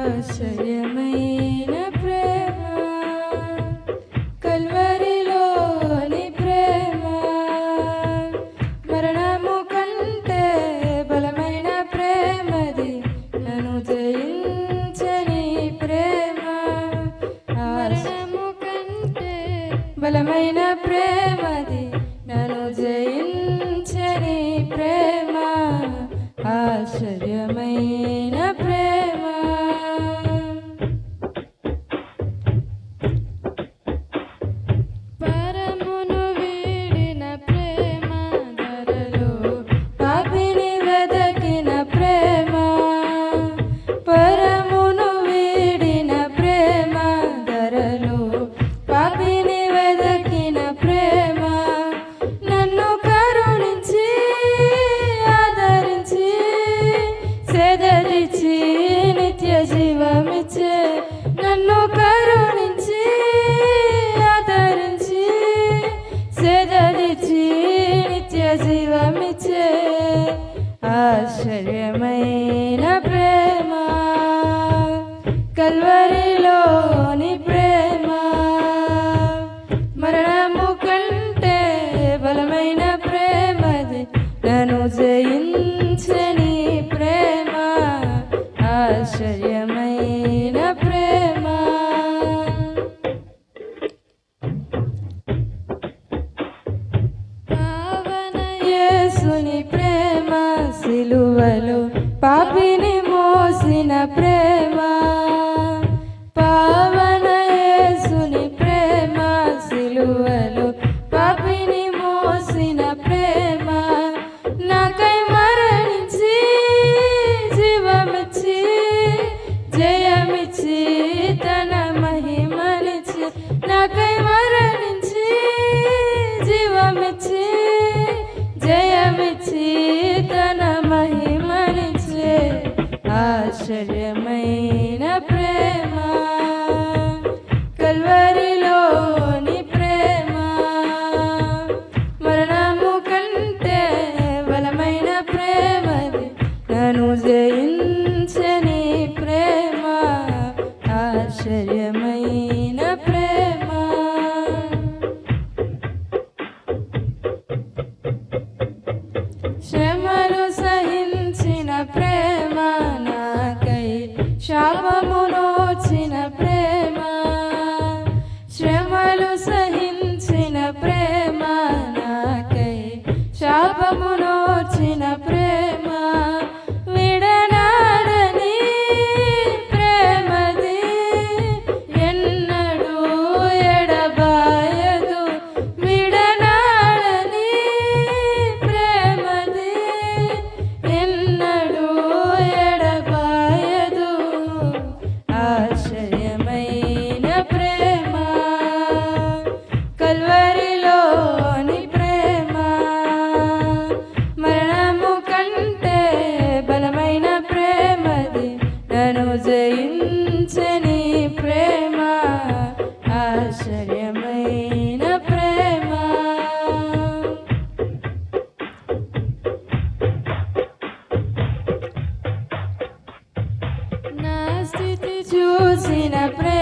ఆశ్చర్యమైన ప్రేమ కల్వరిలోని ప్రేమ మరణము కంటే బలమైన ప్రేమది నన్ను జయించని ప్రేమ మరణము కంటే బలమైన ప్రేమది నన్ను జయించని ప్రేమ ఆశ్చర్యమైన ప్రేమ పరమును వీడిన ప్రేమ ధరలో పాపిని వెదకిన ప్రేమ పరమును వీడిన ప్రేమ ధరలో పాపిని వెదకిన ప్రేమ నన్ను కరుణించి ఆదరించి సేదరిచి నిత్య జీవమిచ్చే నన్ను కరుణించి ఆదరించి సేదరిచి నిత్య జీవమిచ్చే ఆశ్చర్యమైన ప్రేమ కల్వరిలోని ప్రేమ మరణము కంటే బలమైన ప్రేమది నన్ను జయించని ప్రేమ ఆశ్చర్యమైన ప్రేమ పావన యేసుని ప్రేమ సిలువలో పాపిని మోసిన ప్రేమ పావన యేసుని ప్రేమ సిలువలో పాపిని మోసిన ప్రేమ నాకై మరణించి జీవమిచ్చి జయమిచ్చి తన మహిమనిచ్చి నాకై మరణించి జీవమిచ్చి జయమిచ్చి తన మహిమనిచ్చి ఆశ్చర్యమైన ప్రేమ కల్వరిలోని ప్రేమ మరణము కంటే బలమైన ప్రేమది నన్ను జయించని ప్రేమ ఆశ్చర్యమైన ప్రేమ శ్రమలు సహించిన ప్రేమ నాకై శాపమునోచిన ప్రేమ శ్రమలు సహించిన ప్రేమ నాకై శాపమునోచిన ప్రేమ విడనాడని ప్రేమది ఎన్నడూ ఎడబాయదు విడనాడని ప్రేమది ఎన్నడూ ఎడబాయదు ఆశ్చర్యమైన ప్రేమ కల్వరిలోని ప్రేమ మరణము కంటే బలమైన ప్రేమది నన్ను జయించని ప్రేమ ఆశ్చర్యమైన ప్రేమ నా స్థితి చూసిన ప్రేమ